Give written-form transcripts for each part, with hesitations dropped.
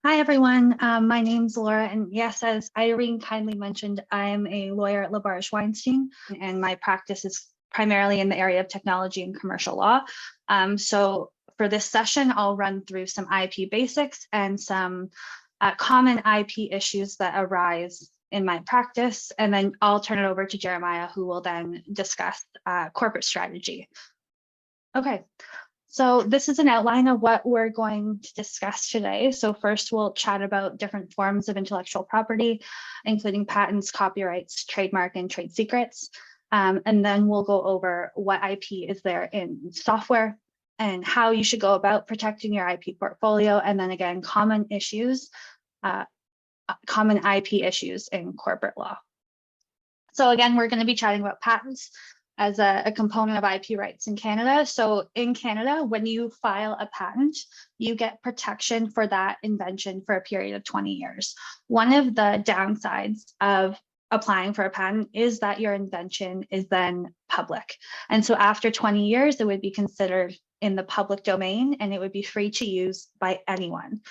Hi, everyone. My name's Laura, and yes, as Irene kindly mentioned, I am a lawyer at LaBarge Weinstein, and my practice is primarily in the area of technology and commercial law. So for this session, I'll run through some IP basics and some common IP issues that arise in my practice, and then I'll turn it over to Jeremiah, who will then discuss corporate strategy. Okay. So this is an outline of what we're going to discuss today. So first we'll chat about different forms of intellectual property, including patents, copyrights, trademark, and trade secrets. And then we'll go over what IP is there in software and how you should go about protecting your IP portfolio. And then again, common IP issues in corporate law. So again, we're going to be chatting about patents as a component of IP rights in Canada. So in Canada, when you file a patent, you get protection for that invention for a period of 20 years. One of the downsides of applying for a patent is that your invention is then public. And so after 20 years, it would be considered in the public domain and it would be free to use by anyone.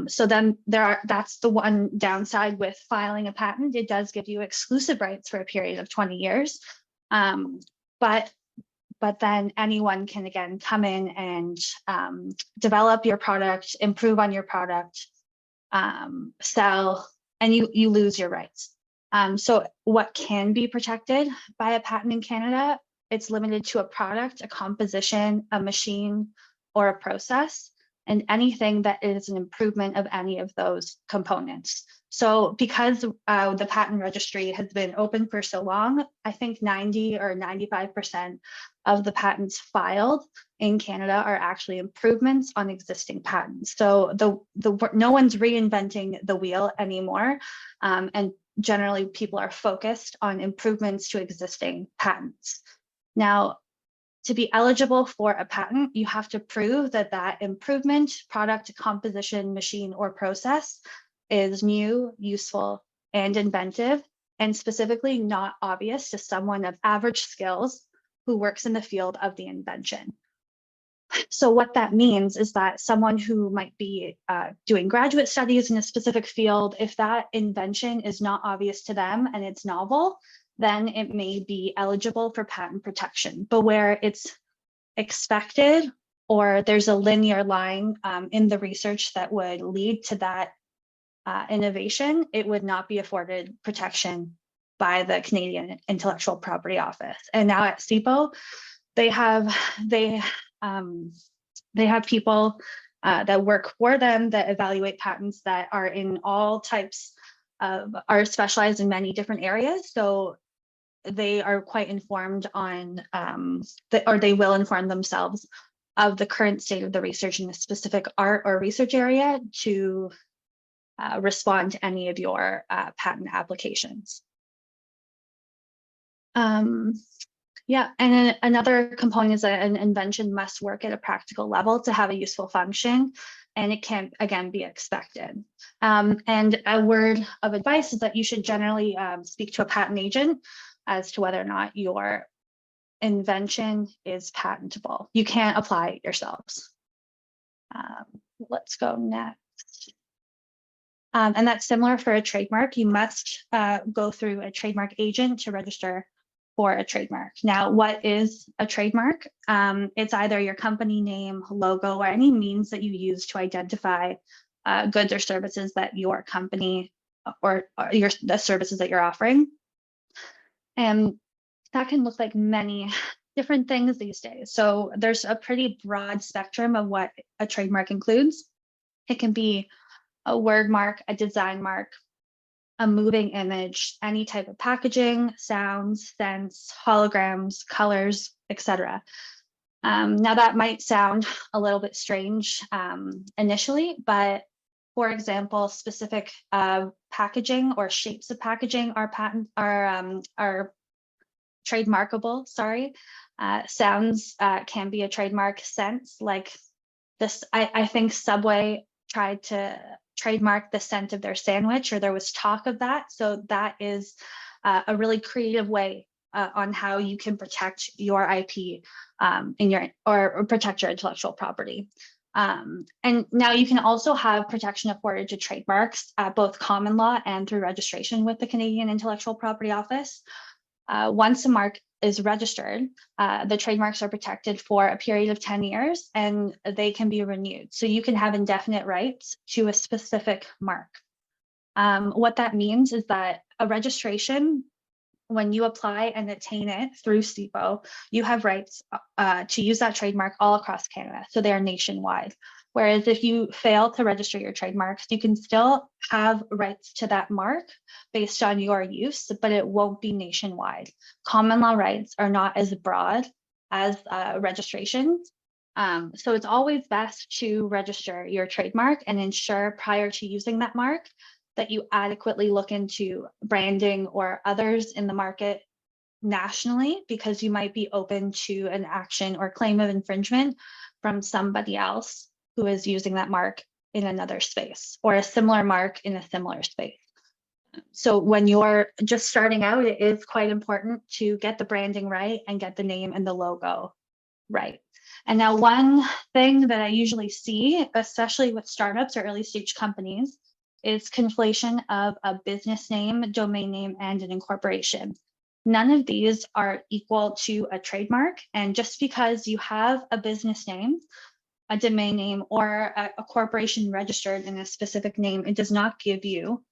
So then that's the one downside with filing a patent. It does give you exclusive rights for a period of 20 years. But then anyone can again come in and develop your product, improve on your product, sell, and you lose your rights. So what can be protected by a patent in Canada? It's limited to a product, a composition, a machine, or a process, and anything that is an improvement of any of those components. So because the patent registry has been open for so long, I think 90 or 95% of the filed in Canada are actually improvements on existing patents. So no one's reinventing the wheel anymore. And generally people are focused on improvements to existing patents. Now, to be eligible for a patent, you have to prove that that improvement, product, composition, machine, or process is new, useful, and inventive, and specifically not obvious to someone of average skills who works in the field of the invention. So what that means is that someone who might be doing graduate studies in a specific field, if that invention is not obvious to them and it's novel, then it may be eligible for patent protection. But where it's expected or there's a linear line in the research that would lead to that innovation, it would not be afforded protection by the Canadian Intellectual Property Office. And now at CIPO, they have people that work for them that evaluate patents that are in all types of, are specialized in many different areas. So they are quite informed on, or they will inform themselves of the current state of the research in a specific art or research area to respond to any of your patent applications. Yeah, and then another component is that an invention must work at a practical level to have a useful function, and it can, again, be expected. And a word of advice is that you should generally speak to a patent agent as to whether or not your invention is patentable. You can't apply it yourselves. Let's go next. And that's similar for a trademark. You must go through a trademark agent to register for a trademark. Now, what is a trademark? It's either your company name, logo, or any means that you use to identify goods or services that your company or the services that you're offering. And that can look like many different things these days. So there's a pretty broad spectrum of what a trademark includes. It can be a word mark, a design mark, a moving image, any type of packaging, sounds, scents, holograms, colors, etc. Now that might sound a little bit strange initially, but for example, specific packaging or shapes of packaging are trademarkable. Sorry, sounds can be a trademark. Scents, like this, I think Subway tried to trademark the scent of their sandwich, or there was talk of that. So that is a really creative way on how you can protect your IP or protect your intellectual property. And now you can also have protection afforded to trademarks at both common law and through registration with the Canadian Intellectual Property Office. Once a mark is registered, the trademarks are protected for a period of 10 years and they can be renewed. So you can have indefinite rights to a specific mark. What that means is that a registration, when you apply and attain it through CIPO, you have rights to use that trademark all across Canada. So they are nationwide. Whereas if you fail to register your trademarks, you can still have rights to that mark based on your use, but it won't be nationwide. Common law rights are not as broad as registrations. So it's always best to register your trademark and ensure prior to using that mark that you adequately look into branding or others in the market nationally, because you might be open to an action or claim of infringement from somebody else who is using that mark in another space or a similar mark in a similar space. So when you're just starting out, it is quite important to get the branding right and get the name and the logo right. And now one thing that I usually see, especially with startups or early stage companies, is conflation of a business name, domain name, and an incorporation. None of these are equal to a trademark. And just because you have a business name, a domain name, or a corporation registered in a specific name, it does not give you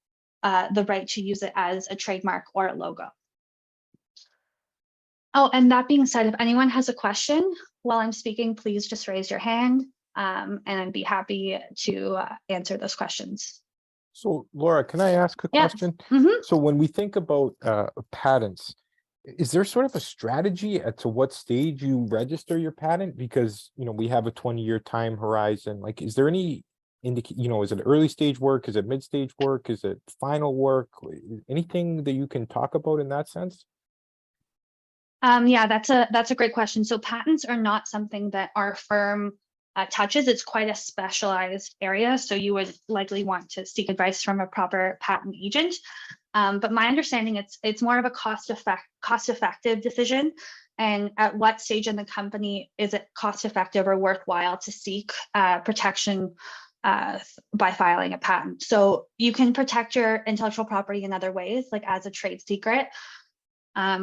the right to use it as a trademark or a logo. Oh, and that being said, if anyone has a question while I'm speaking, please just raise your hand and I'd be happy to answer those questions. So Laura, can I ask a question? Mm-hmm. So when we think about patents, is there sort of a strategy as to what stage you register your patent? Because, you know, we have a 20-year time horizon. Like, is there any is it early stage work? Is it mid stage work? Is it final work? Anything that you can talk about in that sense? Yeah, that's a great question. So patents are not something that our firm touches. It's quite a specialized area. So you would likely want to seek advice from a proper patent agent. But my understanding, it's more of a cost-effective decision. And at what stage in the company is it cost-effective or worthwhile to seek protection by filing a patent? So you can protect your intellectual property in other ways, like as a trade secret,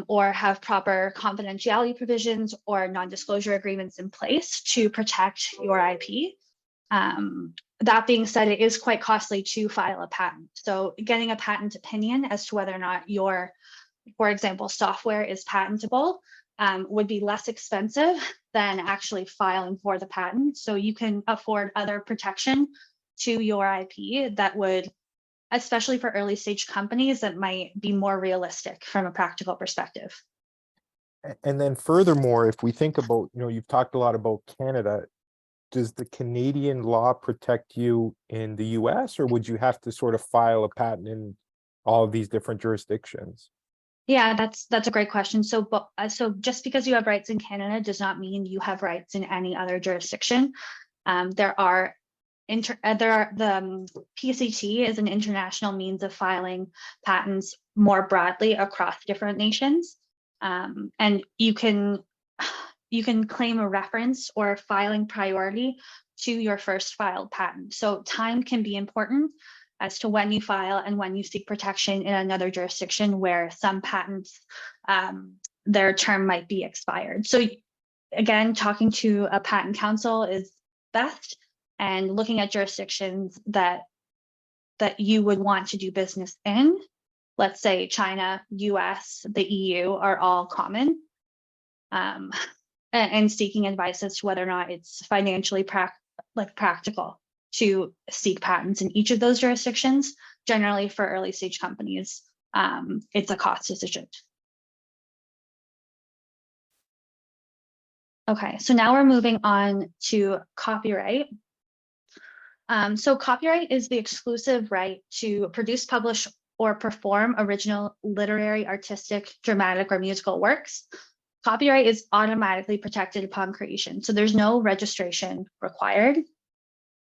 or have proper confidentiality provisions or non-disclosure agreements in place to protect your IP. That being said, it is quite costly to file a patent. So getting a patent opinion as to whether or not your, for example, software is patentable would be less expensive than actually filing for the patent. So you can afford other protection to your IP that would, especially for early stage companies, that might be more realistic from a practical perspective. And then furthermore, if we think about, you've talked a lot about Canada, does the Canadian law protect you in the US, or would you have to sort of file a patent in all of these different jurisdictions? Yeah, that's a great question. So just because you have rights in Canada does not mean you have rights in any other jurisdiction. The PCT is an international means of filing patents more broadly across different nations, and you can claim a reference or filing priority to your first filed patent. So time can be important as to when you file and when you seek protection in another jurisdiction where some patents, their term might be expired. So again, talking to a patent counsel is best, and looking at jurisdictions that you would want to do business in, let's say China, US, the EU are all common, and seeking advice as to whether or not it's financially practical to seek patents in each of those jurisdictions. Generally, for early stage companies, it's a cost decision. Okay, so now we're moving on to copyright. So copyright is the exclusive right to produce, publish, or perform original literary, artistic, dramatic, or musical works. Copyright is automatically protected upon creation, so there's no registration required.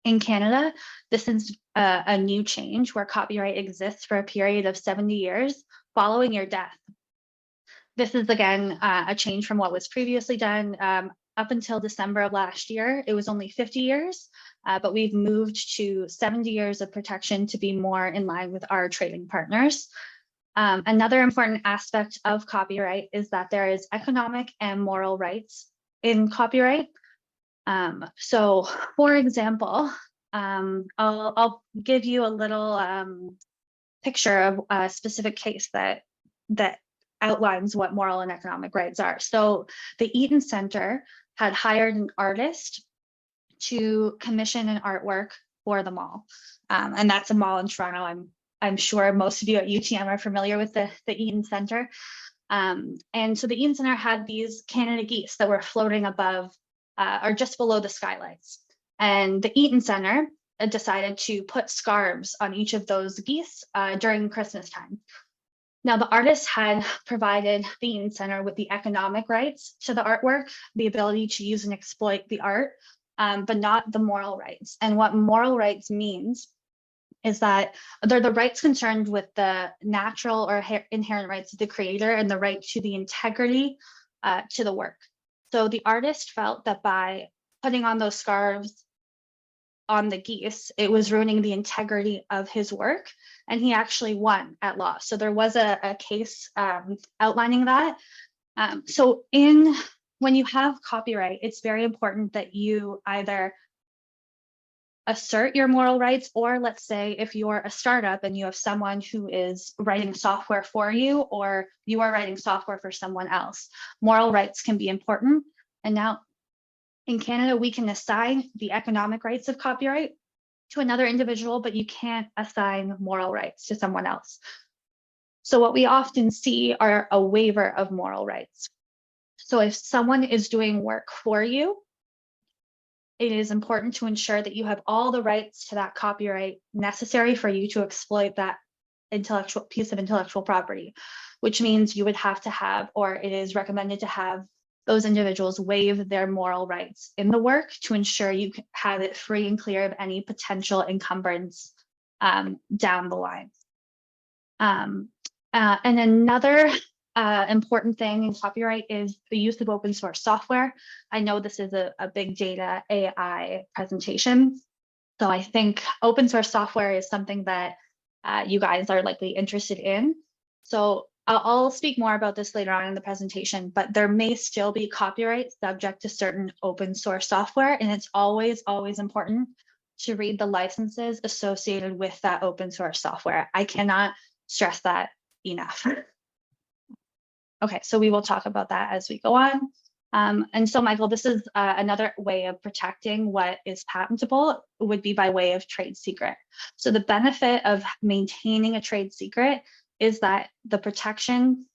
In Canada, this is a new change where copyright exists for a period of 70 years following your death. This is, again, a change from what was previously done. up until December of last year, it was only 50 years, but we've moved to 70 years of protection to be more in line with our trading partners. Another important aspect of copyright is that there is economic and moral rights in copyright. So for example, I'll give you a little picture of a specific case that outlines what moral and economic rights are. So the Eaton Center had hired an artist to commission an artwork for the mall. And that's a mall in Toronto. I'm sure most of you at UTM are familiar with the Eaton Center. And so the Eaton Center had these Canada geese that were floating above or just below the skylights. And the Eaton Center decided to put scarves on each of those geese during Christmas time. Now, the artist had provided the Eaton Center with the economic rights to the artwork, the ability to use and exploit the art, but not the moral rights. And what moral rights means is that they're the rights concerned with the natural or inherent rights of the creator and the right to the integrity to the work. So the artist felt that by putting on those scarves on the geese, it was ruining the integrity of his work, and he actually won at law. So there was a case outlining that. So when you have copyright, it's very important that you either assert your moral rights, or let's say if you're a startup and you have someone who is writing software for you, or you are writing software for someone else, moral rights can be important. And now in Canada, we can assign the economic rights of copyright to another individual, but you can't assign moral rights to someone else. So what we often see are a waiver of moral rights. So if someone is doing work for you, it is important to ensure that you have all the rights to that copyright necessary for you to exploit that piece of intellectual property, which means you would have to have, or it is recommended to have, those individuals waive their moral rights in the work to ensure you have it free and clear of any potential encumbrance down the line. And another important thing in copyright is the use of open source software. I know this is a big data AI presentation, so I think open source software is something that you guys are likely interested in. So I'll speak more about this later on in the presentation, but there may still be copyright subject to certain open source software, and it's always important to read the licenses associated with that open source software. I cannot stress that enough. Okay, so we will talk about that as we go on. And so, Michael, this is another way of protecting what is patentable would be by way of trade secret. So the benefit of maintaining a trade secret is that the protection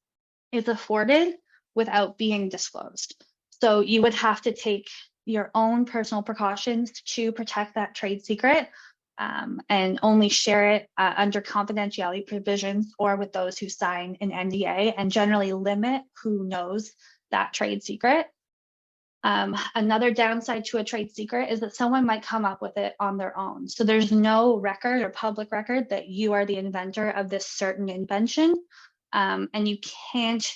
is afforded without being disclosed. So you would have to take your own personal precautions to protect that trade secret, and only share it under confidentiality provisions or with those who sign an NDA, and generally limit who knows that trade secret. Another downside to a trade secret is that someone might come up with it on their own. So there's no record or public record that you are the inventor of this certain invention, and you can't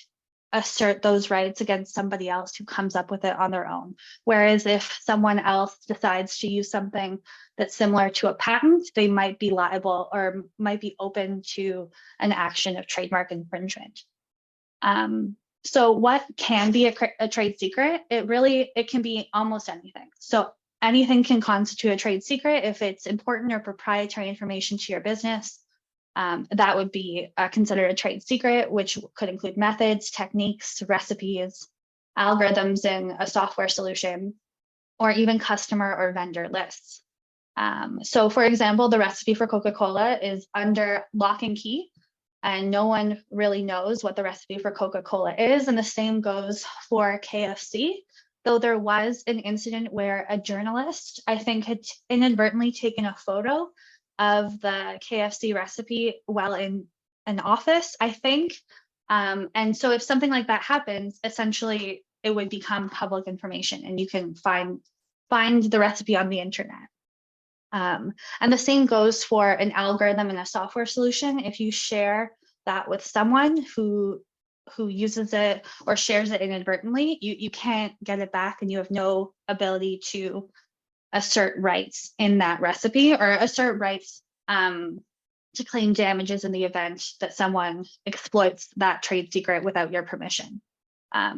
assert those rights against somebody else who comes up with it on their own. Whereas if someone else decides to use something that's similar to a patent, they might be liable or might be open to an action of trademark infringement. So what can be a trade secret? It can be almost anything. So anything can constitute a trade secret if it's important or proprietary information to your business. That would be considered a trade secret, which could include methods, techniques, recipes, algorithms in a software solution, or even customer or vendor lists. So for example, the recipe for Coca-Cola is under lock and key, and no one really knows what the recipe for Coca-Cola is. And the same goes for KFC, though there was an incident where a journalist, I think, had inadvertently taken a photo of the KFC recipe while in an office, I think. And so if something like that happens, essentially it would become public information and you can find the recipe on the internet. And the same goes for an algorithm in a software solution. If you share that with someone who who uses it or shares it inadvertently, you can't get it back, and you have no ability to assert rights in that recipe or assert rights to claim damages in the event that someone exploits that trade secret without your permission.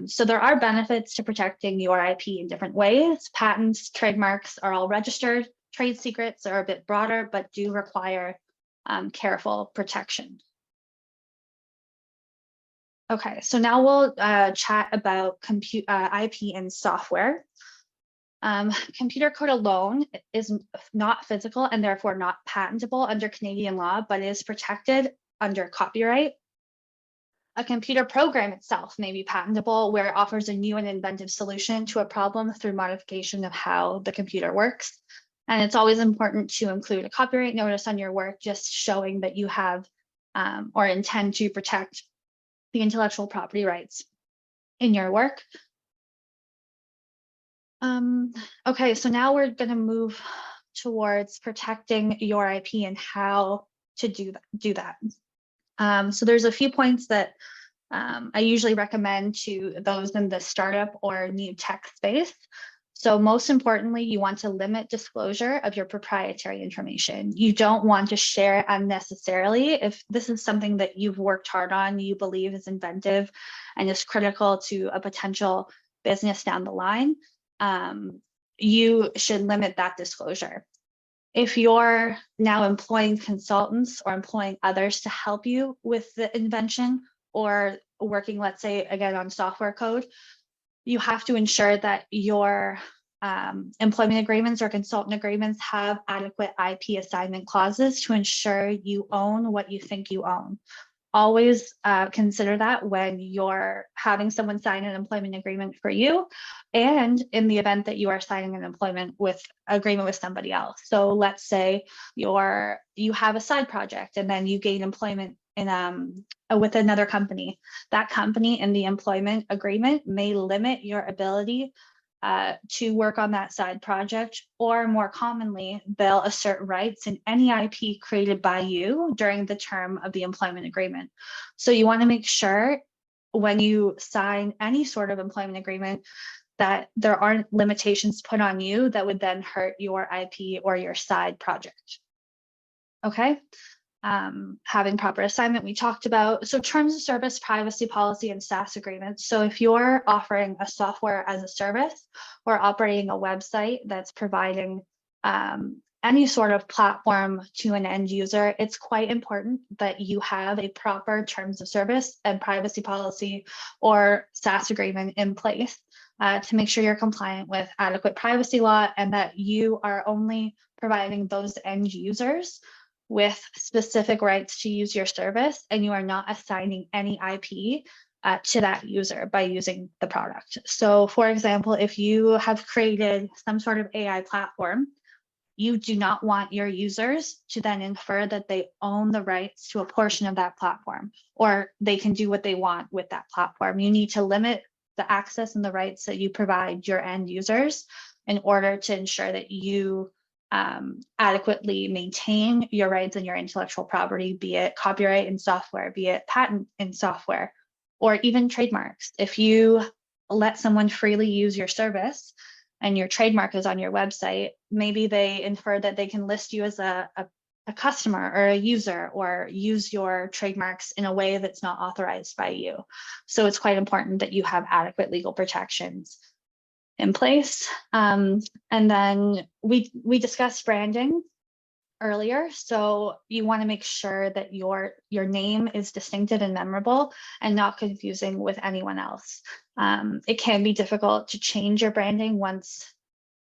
So there are benefits to protecting your IP in different ways. Patents, trademarks are all registered. Trade secrets are a bit broader, but do require careful protection. Okay, so now we'll chat about IP and software. Computer code alone is not physical and therefore not patentable under Canadian law, but is protected under copyright. A computer program itself may be patentable, where it offers a new and inventive solution to a problem through modification of how the computer works. And it's always important to include a copyright notice on your work, just showing that you have or intend to protect the intellectual property rights in your work. Okay, so now we're going to move towards protecting your IP and how to do that. So there's a few points that I usually recommend to those in the startup or new tech space. So most importantly, you want to limit disclosure of your proprietary information. You don't want to share unnecessarily. If this is something that you've worked hard on, you believe is inventive and is critical to a potential business down the line, you should limit that disclosure. If you're now employing consultants or employing others to help you with the invention, or working, let's say, again, on software code, you have to ensure that your employment agreements or consultant agreements have adequate IP assignment clauses to ensure you own what you think you own. Always consider that when you're having someone sign an employment agreement for you, and in the event that you are signing an employment agreement with somebody else. So let's say you have a side project and then you gain employment with another company. That company in the employment agreement may limit your ability to work on that side project, or more commonly, they'll assert rights in any IP created by you during the term of the employment agreement. So you want to make sure when you sign any sort of employment agreement that there aren't limitations put on you that would then hurt your IP or your side project. Okay. Having proper assignment we talked about. So terms of service, privacy policy, and SaaS agreements. So if you're offering a software as a service or operating a website that's providing any sort of platform to an end user, it's quite important that you have a proper terms of service and privacy policy or SaaS agreement in place to make sure you're compliant with adequate privacy law, and that you are only providing those end users with specific rights to use your service, and you are not assigning any IP to that user by using the product. So for example, if you have created some sort of AI platform, you do not want your users to then infer that they own the rights to a portion of that platform, or they can do what they want with that platform. You need to limit the access and the rights that you provide your end users in order to ensure that you adequately maintain your rights and your intellectual property, be it copyright in software, be it patent in software, or even trademarks. If you let someone freely use your service and your trademark is on your website, maybe they infer that they can list you as a customer or a user, or use your trademarks in a way that's not authorized by you. So it's quite important that you have adequate legal protections in place. And then we discussed branding earlier. So you want to make sure that your name is distinctive and memorable and not confusing with anyone else. It can be difficult to change your branding once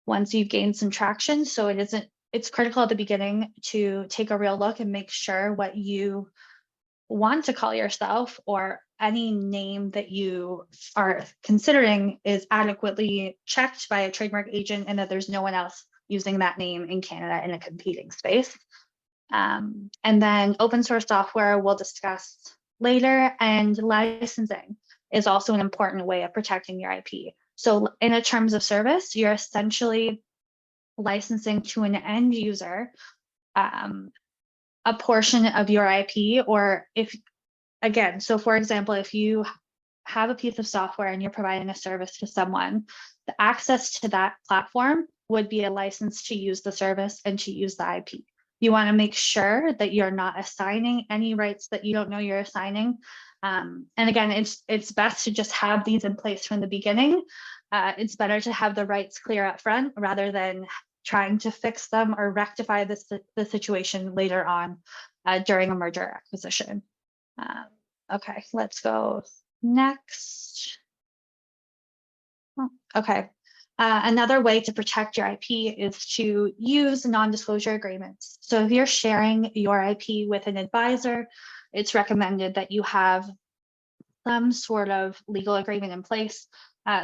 you've gained some traction. So it's critical at the beginning to take a real look and make sure what you want to call yourself, or any name that you are considering, is adequately checked by a trademark agent, and that there's no one else using that name in Canada in a competing space. And then open source software we'll discuss later, and licensing is also an important way of protecting your IP. So in a terms of service, you're essentially licensing to an end user a portion of your IP, or if, again, so for example, if you have a piece of software and you're providing a service to someone, the access to that platform would be a license to use the service and to use the IP. You want to make sure that you're not assigning any rights that you don't know you're assigning. And again, it's best to just have these in place from the beginning. It's better to have the rights clear up front rather than trying to fix them or rectify the situation later on during a merger acquisition. Okay, let's go next. Okay. Another way to protect your IP is to use non-disclosure agreements. So if you're sharing your IP with an advisor, it's recommended that you have some sort of legal agreement in place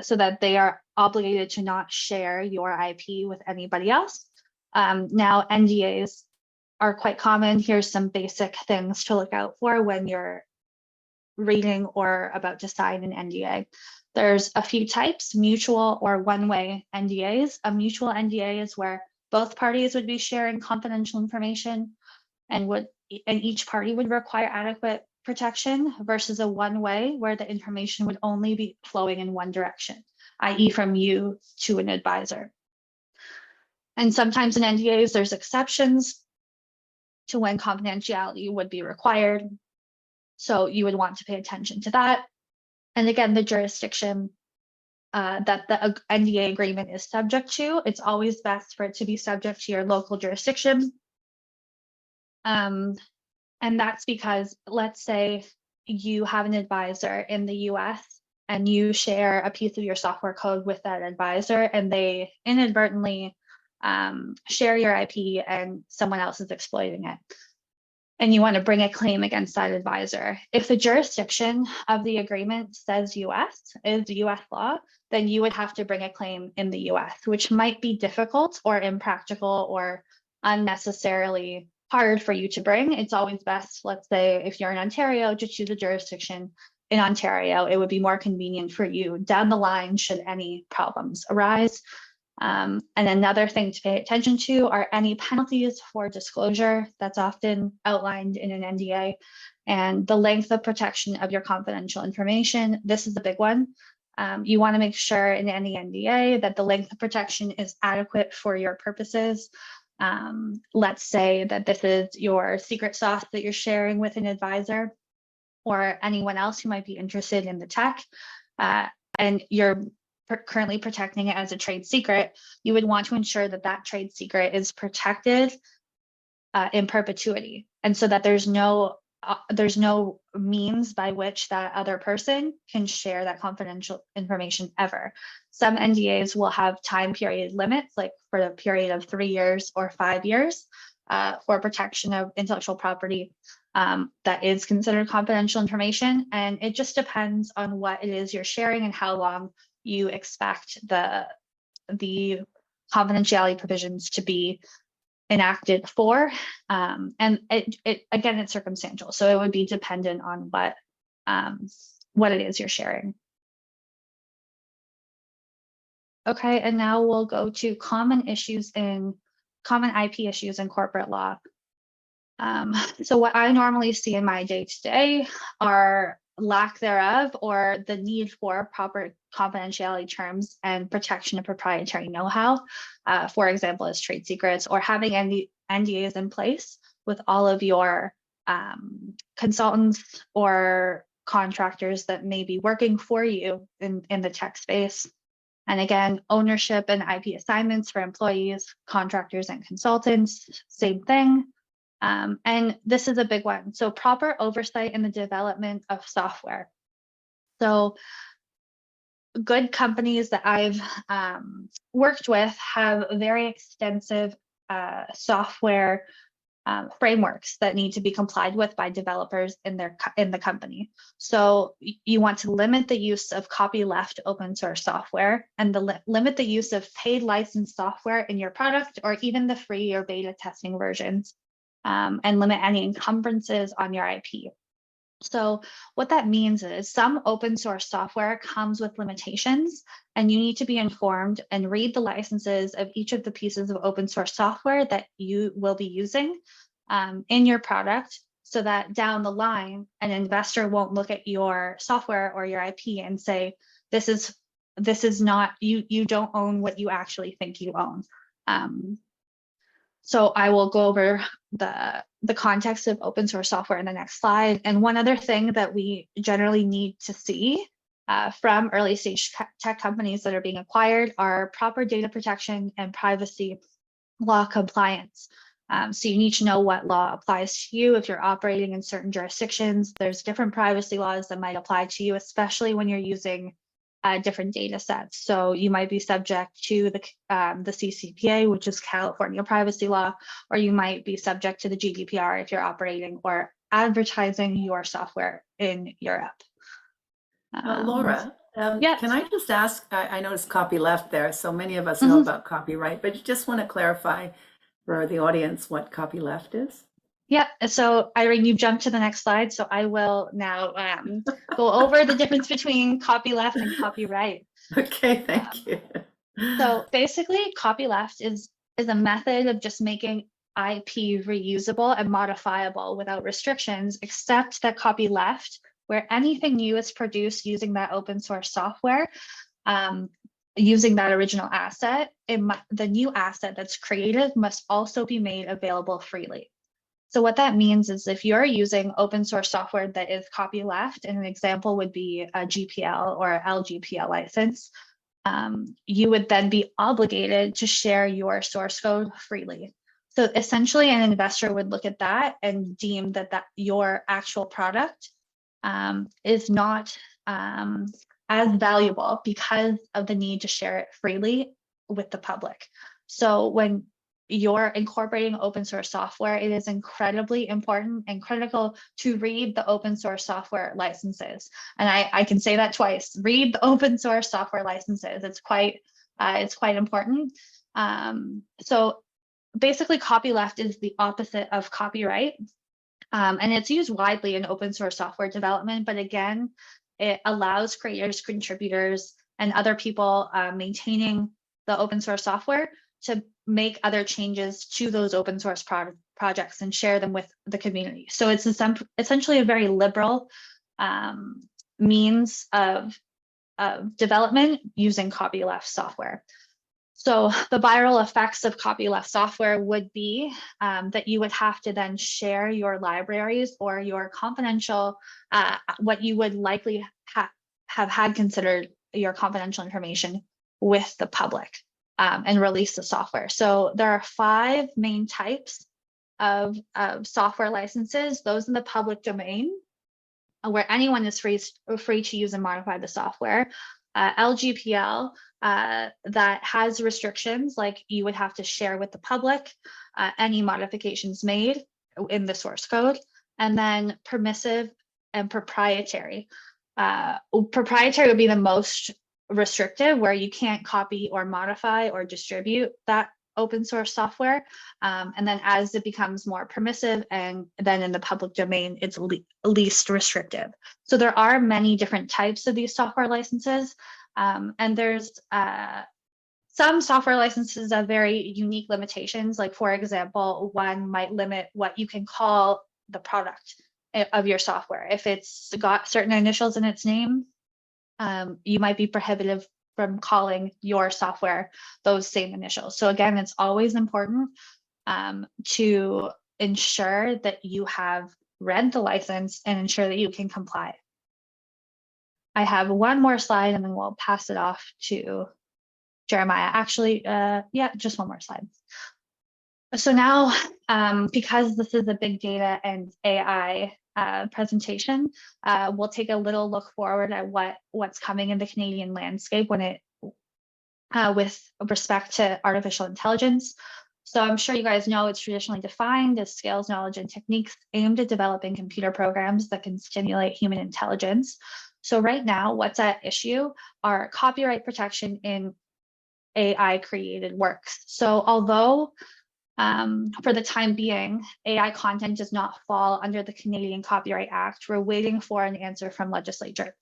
so that they are obligated to not share your IP with anybody else. Now, NDAs are quite common. Here's some basic things to look out for when you're reading or about to sign an NDA. There's a few types: mutual or one-way NDAs. A mutual NDA is where both parties would be sharing confidential information and each party would require adequate protection, versus a one-way where the information would only be flowing in one direction, i.e. from you to an advisor. And sometimes in NDAs, there's exceptions to when confidentiality would be required. So you would want to pay attention to that. And again, the jurisdiction that the NDA agreement is subject to, it's always best for it to be subject to your local jurisdiction. And that's because, let's say you have an advisor in the US and you share a piece of your software code with that advisor and they inadvertently share your IP and someone else is exploiting it, and you want to bring a claim against that advisor. If the jurisdiction of the agreement says US, is US law, then you would have to bring a claim in the US, which might be difficult or impractical or unnecessarily hard for you to bring. It's always best, let's say, if you're in Ontario, just choose a jurisdiction in Ontario. It would be more convenient for you down the line should any problems arise. And another thing to pay attention to are any penalties for disclosure. That's often outlined in an NDA, and the length of protection of your confidential information. This is a big one. You want to make sure in any NDA that the length of protection is adequate for your purposes. Let's say that this is your secret sauce that you're sharing with an advisor or anyone else who might be interested in the tech, and you're currently protecting it as a trade secret. You would want to ensure that that trade secret is protected in perpetuity, and so that there's no means by which that other person can share that confidential information ever. Some NDAs will have time period limits, like for a period of 3 years or 5 years for protection of intellectual property that is considered confidential information. And it just depends on what it is you're sharing and how long you expect the confidentiality provisions to be enacted for. And it again, it's circumstantial. So it would be dependent on what it is you're sharing. Okay, and now we'll go to common IP issues in corporate law. So what I normally see in my day-to-day are lack thereof or the need for proper confidentiality terms and protection of proprietary know-how, for example, as trade secrets, or having NDAs in place with all of your consultants or contractors that may be working for you in the tech space. And again, ownership and IP assignments for employees, contractors, and consultants, same thing. And this is a big one. So proper oversight in the development of software. So good companies that I've worked with have very extensive software frameworks that need to be complied with by developers in the company. So you want to limit the use of copyleft open source software and limit the use of paid licensed software in your product or even the free or beta testing versions. And limit any encumbrances on your IP. So what that means is some open source software comes with limitations, and you need to be informed and read the licenses of each of the pieces of open source software that you will be using in your product, so that down the line, an investor won't look at your software or your IP and say, this is not, you don't own what you actually think you own. So I will go over the context of open source software in the next slide. And one other thing that we generally need to see from early stage tech companies that are being acquired are proper data protection and privacy law compliance. So you need to know what law applies to you if you're operating in certain jurisdictions. There's different privacy laws that might apply to you, especially when you're using different data sets. So you might be subject to the CCPA, which is California privacy law, or you might be subject to the GDPR if you're operating or advertising your software in Europe. Laura, yes. Can I just ask, I noticed copyleft there, so many of us know about copyright, but you just want to clarify for the audience what copyleft is? Yeah, so Irene, you jumped to the next slide, so I will now go over the difference between copyleft and copyright. Okay, thank you. So basically, copyleft is a method of just making IP reusable and modifiable without restrictions, except that copyleft, where anything new is produced using that open source software, using that original asset, the new asset that's created must also be made available freely. So what that means is if you're using open source software that is copyleft, and an example would be a GPL or LGPL license, you would then be obligated to share your source code freely. So essentially an investor would look at that and deem that your actual product is not as valuable because of the need to share it freely with the public. So when you're incorporating open source software, it is incredibly important and critical to read the open source software licenses. And I can say that twice, read the open source software licenses. It's quite important. So basically copyleft is the opposite of copyright. And it's used widely in open source software development, but again, it allows creators, contributors, and other people maintaining the open source software to make other changes to those open source projects and share them with the community. So it's essentially a very liberal means of development using copyleft software. So the viral effects of copyleft software would be that you would have to then share your libraries or your confidential, what you would likely have had considered your confidential information with the public and release the software. So there are 5 main types of software licenses, those in the public domain, where anyone is free to use and modify the software. LGPL, that has restrictions, like you would have to share with the public any modifications made in the source code. And then permissive and proprietary. Proprietary would be the most restrictive, where you can't copy or modify or distribute that open source software. And then as it becomes more permissive and then in the public domain, it's least restrictive. So there are many different types of these software licenses. And there's some software licenses have very unique limitations. Like for example, one might limit what you can call the product of your software. If it's got certain initials in its name, you might be prohibitive from calling your software those same initials. So again, it's always important to ensure that you have read the license and ensure that you can comply. I have one more slide and then we'll pass it off to Jeremiah. Actually, yeah, just one more slide. So now, because this is a big data and AI presentation, we'll take a little look forward at what's coming in the Canadian landscape when it with respect to artificial intelligence. So I'm sure you guys know it's traditionally defined as skills, knowledge, and techniques aimed at developing computer programs that can stimulate human intelligence. So right now, what's at issue are copyright protection in AI created works. So although for the time being, AI content does not fall under the Canadian Copyright Act, we're waiting for an answer from legislature.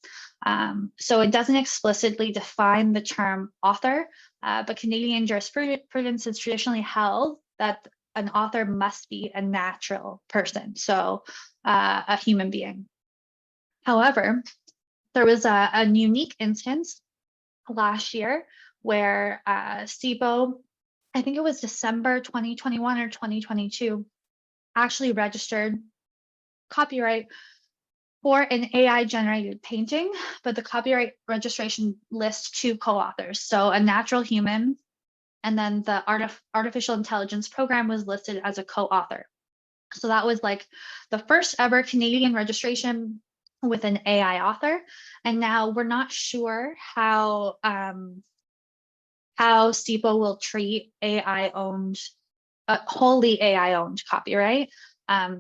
So it doesn't explicitly define the term author, but Canadian jurisprudence has traditionally held that an author must be a natural person. So a human being. However, there was a unique instance last year where SIBO, I think it was December 2021 or 2022, actually registered copyright for an AI generated painting, but the copyright registration lists two co-authors. So a natural human, and then the artificial intelligence program was listed as a co-author. So that was like the first ever Canadian registration with an AI author. And now we're not sure how SIBO will treat AI owned, wholly AI owned copyright.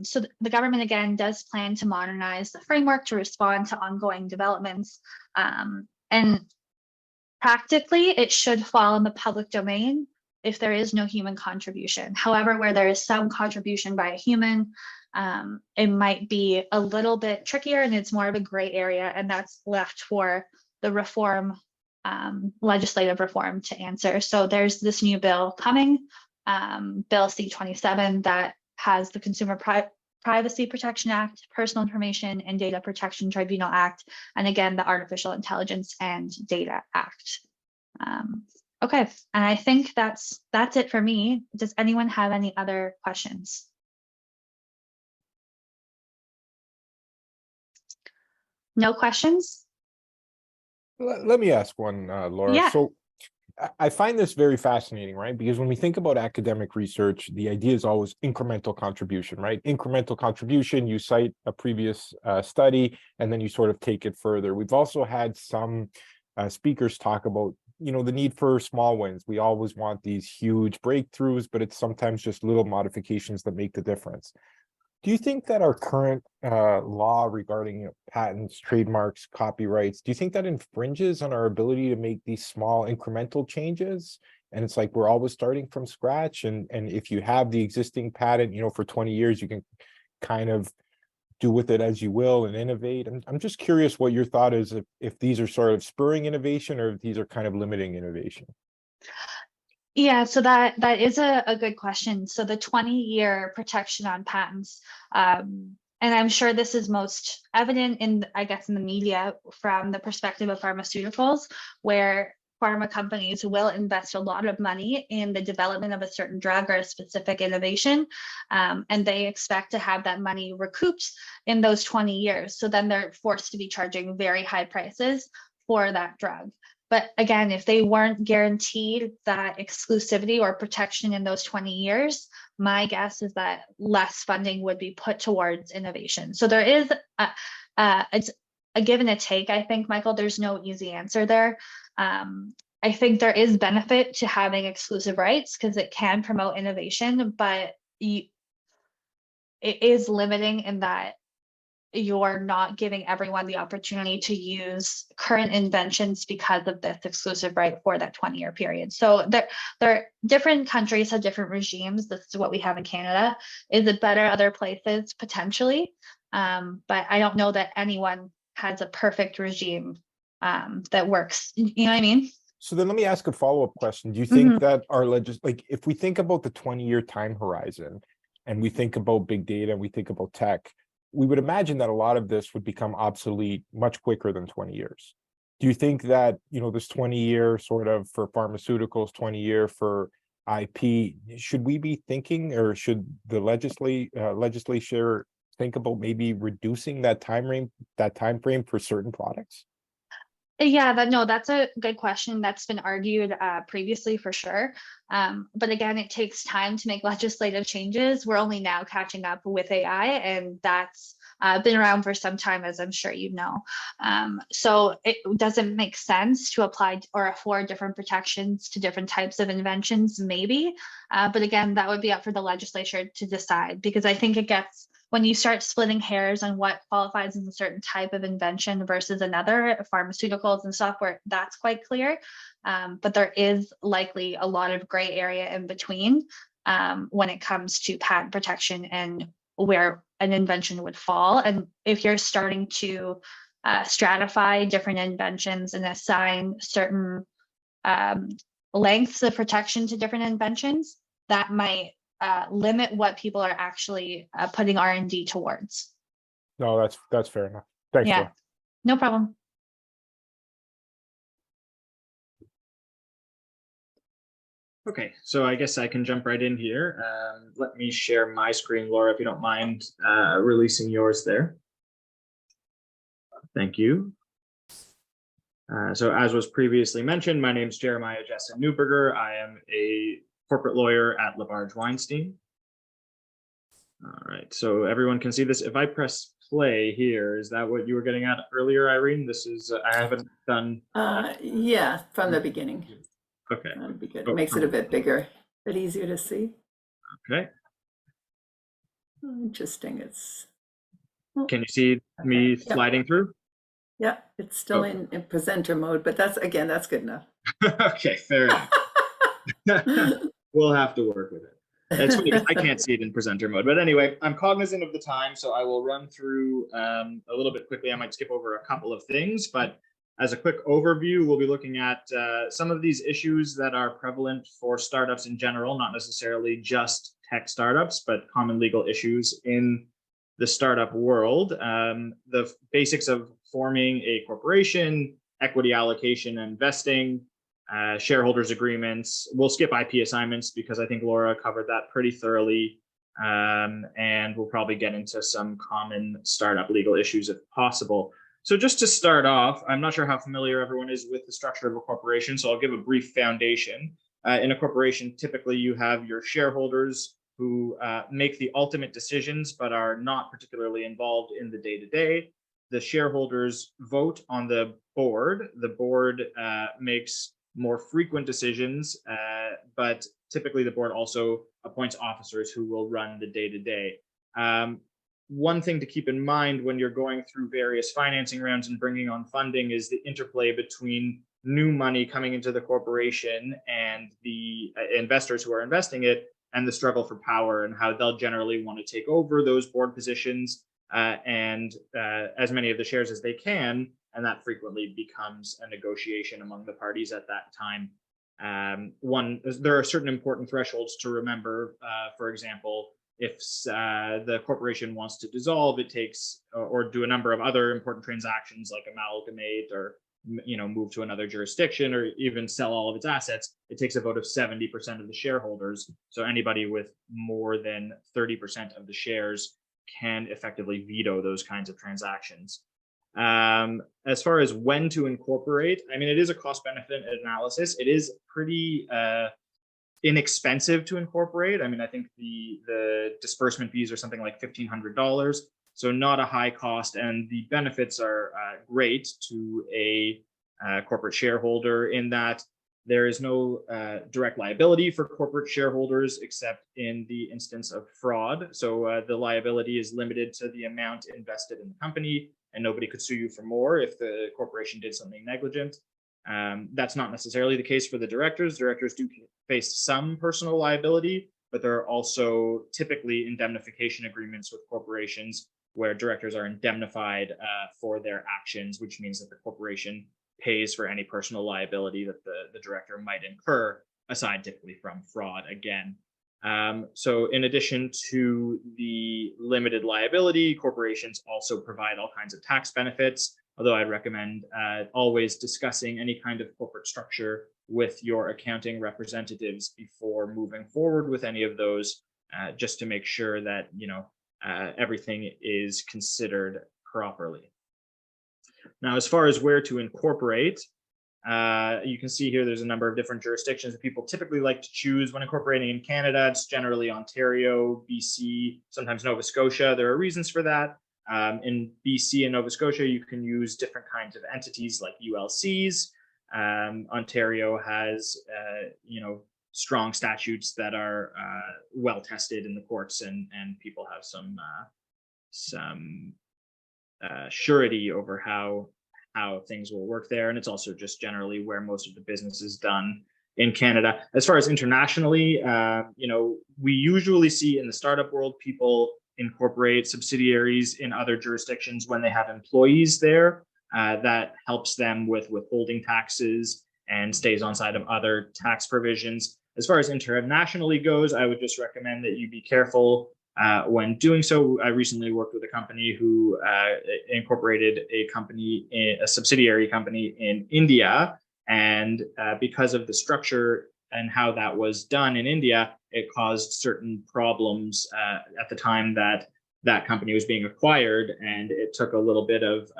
So the government, again, does plan to modernize the framework to respond to ongoing developments. And practically, it should fall in the public domain if there is no human contribution. However, where there is some contribution by a human, it might be a little bit trickier and it's more of a gray area, and that's left for the reform, legislative reform to answer. So there's this new bill coming, Bill C-27, that has the Consumer Privacy Protection Act, Personal Information and Data Protection Tribunal Act, and again, the Artificial Intelligence and Data Act. Okay, and I think that's it for me. Does anyone have any other questions? No questions? Let me ask one, Laura. Yeah. So I find this very fascinating, right? Because when we think about academic research, the idea is always incremental contribution, right? Incremental contribution, you cite a previous study, and then you sort of take it further. We've also had some speakers talk about, you know, the need for small wins. We always want these huge breakthroughs, but it's sometimes just little modifications that make the difference. Do you think that our current law regarding patents, trademarks, copyrights, do you think that infringes on our ability to make these small incremental changes? And it's like we're always starting from scratch. And if you have the existing patent, you know, for 20 years, you can kind of do with it as you will and innovate. I'm just curious what your thought is if these are sort of spurring innovation or if these are kind of limiting innovation. Yeah, so that is a good question. So the 20-year protection on patents, and I'm sure this is most evident in, I guess, in the media from the perspective of pharmaceuticals, where pharma companies will invest a lot of money in the development of a certain drug or a specific innovation, and they expect to have that money recouped in those 20 years. So then they're forced to be charging very high prices for that drug. But again, if they weren't guaranteed that exclusivity or protection in those 20 years, my guess is that less funding would be put towards innovation. So there is it's a give and a take, I think, Michael. There's no easy answer there. I think there is benefit to having exclusive rights because it can promote innovation, but it is limiting in that you're not giving everyone the opportunity to use current inventions because of this exclusive right for that 20-year period. So there different countries have different regimes. This is what we have in Canada. Is it better other places? Potentially. But I don't know that anyone has a perfect regime that works. You know what I mean? So then let me ask a follow-up question. Do you think that our like if we think about the 20-year time horizon and we think about big data and we think about tech, we would imagine that a lot of this would become obsolete much quicker than 20 years. Do you think that, you know, this 20-year sort of for pharmaceuticals, 20-year for IP, should we be thinking, or should the legislature think about maybe reducing that time frame for certain products? Yeah, that's a good question. That's been argued previously for sure. But again, it takes time to make legislative changes. We're only now catching up with AI, and that's been around for some time, as I'm sure you know. So it doesn't make sense to apply or afford different protections to different types of inventions, maybe. But again, that would be up for the legislature to decide, because I think it gets, when you start splitting hairs on what qualifies as a certain type of invention versus another, pharmaceuticals and software, that's quite clear. But there is likely a lot of gray area in between when it comes to patent protection and where an invention would fall. And if you're starting to stratify different inventions and assign certain lengths of protection to different inventions, that might limit what people are actually putting R&D towards. No, that's fair enough. Thanks, Yeah, Laura. no problem. Okay, so I guess I can jump right in here. Let me share my screen, Laura, if you don't mind releasing yours there. Thank you. So as was previously mentioned, my name is Jeremiah Jessa Newberger. I am a corporate lawyer at LaBarge Weinstein. All right, so everyone can see this. If I press play here, is that what you were getting at earlier, Irene? This is, I haven't done. Yeah, from the beginning. Okay. That'd be good. It makes it a bit bigger, a bit easier to see. Okay. Interesting. It's. Can you see me sliding through? Yeah, it's still in presenter mode, but that's good enough. Okay, fair enough. We'll have to work with it. It's funny because I can't see it in presenter mode, but anyway, I'm cognizant of the time, so I will run through a little bit quickly. I might skip over a couple of things, but as a quick overview, we'll be looking at some of these issues that are prevalent for startups in general, not necessarily just tech startups, but common legal issues in the startup world. The basics of forming a corporation, equity allocation and vesting, shareholders agreements. We'll skip IP assignments because I think Laura covered that pretty thoroughly. And we'll probably get into some common startup legal issues if possible. So just to start off, I'm not sure how familiar everyone is with the structure of a corporation, so I'll give a brief foundation. In a corporation, typically you have your shareholders who make the ultimate decisions, but are not particularly involved in the day-to-day. The shareholders vote on the board. The board makes more frequent decisions, but typically the board also appoints officers who will run the day-to-day. One thing to keep in mind when you're going through various financing rounds and bringing on funding is the interplay between new money coming into the corporation and the investors who are investing it, and the struggle for power and how they'll generally want to take over those board positions and as many of the shares as they can. And that frequently becomes a negotiation among the parties at that time. There are certain important thresholds to remember. For example, if the corporation wants to dissolve, it takes or do a number of other important transactions like amalgamate or move to another jurisdiction or even sell all of its assets, it takes a vote of 70% of the shareholders. So anybody with more than 30% of the shares can effectively veto those kinds of transactions. As far as when to incorporate, I mean, it is a cost-benefit analysis. It is pretty inexpensive to incorporate. I mean, I think the disbursement fees are something like $1,500. So not a high cost, and the benefits are great to a corporate shareholder in that there is no direct liability for corporate shareholders except in the instance of fraud. So the liability is limited to the amount invested in the company, and nobody could sue you for more if the corporation did something negligent. That's not necessarily the case for the directors. Directors do face some personal liability, but there are also typically indemnification agreements with corporations where directors are indemnified for their actions, which means that the corporation pays for any personal liability that the director might incur, aside typically from fraud again. So in addition to the limited liability, corporations also provide all kinds of tax benefits, although I'd recommend always discussing any kind of corporate structure with your accounting representatives before moving forward with any of those, just to make sure that everything is considered properly. Now, as far as where to incorporate, you can see here there's a number of different jurisdictions that people typically like to choose when incorporating in Canada. It's generally Ontario, BC, sometimes Nova Scotia. There are reasons for that. In BC and Nova Scotia, you can use different kinds of entities like ULCs. Ontario has, strong statutes that are well tested in the courts, and people have some surety over how things will work there. And it's also just generally where most of the business is done in Canada. As far as internationally, we usually see in the startup world, people incorporate subsidiaries in other jurisdictions when they have employees there. That helps them with withholding taxes and stays on side of other tax provisions. As far as internationally goes, I would just recommend that you be careful When doing so, I recently worked with a company who incorporated a subsidiary company in India. And because of the structure and how that was done in India, it caused certain problems at the time that that company was being acquired. And it took a little bit of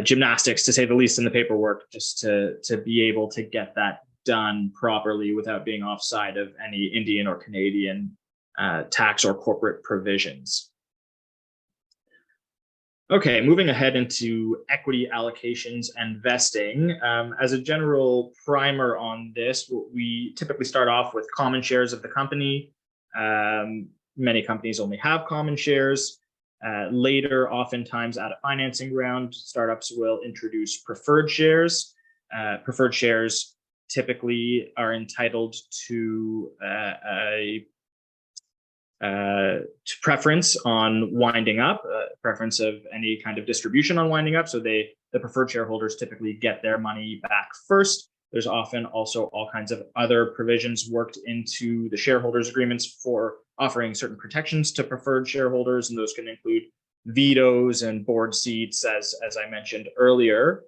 gymnastics, to say the least, in the paperwork, just to be able to get that done properly without being offside of any Indian or Canadian tax or corporate provisions. Okay, moving ahead into equity allocations and vesting. As a general primer on this, we typically start off with common shares of the company. Many companies only have common shares. Later, oftentimes at a financing round, startups will introduce preferred shares. Preferred shares typically are entitled to preference on winding up, preference of any kind of distribution on winding up. So the preferred shareholders typically get their money back first. There's often also all kinds of other provisions worked into the shareholders agreements for offering certain protections to preferred shareholders, and those can include vetoes and board seats, as I mentioned earlier.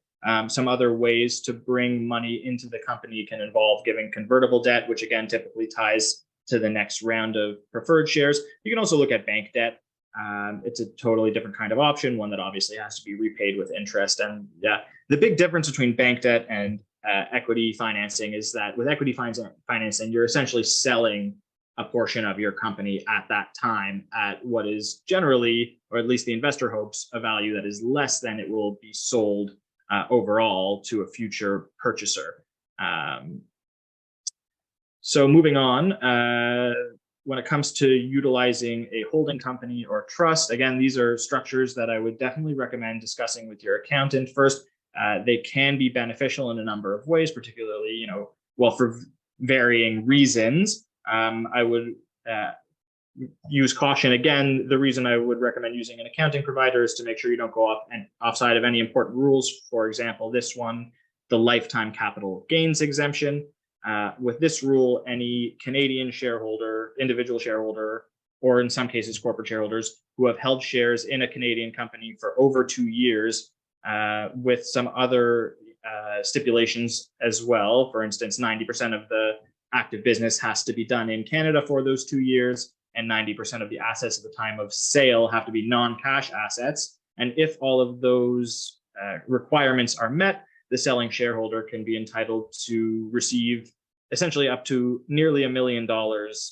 Some other ways to bring money into the company can involve giving convertible debt, which again typically ties to the next round of preferred shares. You can also look at bank debt. It's a totally different kind of option, one that obviously has to be repaid with interest. And the big difference between bank debt and equity financing is that with equity financing, you're essentially selling a portion of your company at that time at what is generally, or at least the investor hopes, a value that is less than it will be sold overall to a future purchaser. So moving on, when it comes to utilizing a holding company or trust, again, these are structures that I would definitely recommend discussing with your accountant first. They can be beneficial in a number of ways, particularly, for varying reasons. I would use caution. Again, the reason I would recommend using an accounting provider is to make sure you don't go offside of any important rules. For example, this one, the lifetime capital gains exemption. With this rule, any Canadian shareholder, individual shareholder, or in some cases corporate shareholders who have held shares in a Canadian company for over 2 years, with some other stipulations as well. For instance, 90% of the active business has to be done in Canada for those 2 years, and 90% of the assets at the time of sale have to be non-cash assets. And if all of those requirements are met, the selling shareholder can be entitled to receive essentially up to nearly $1 million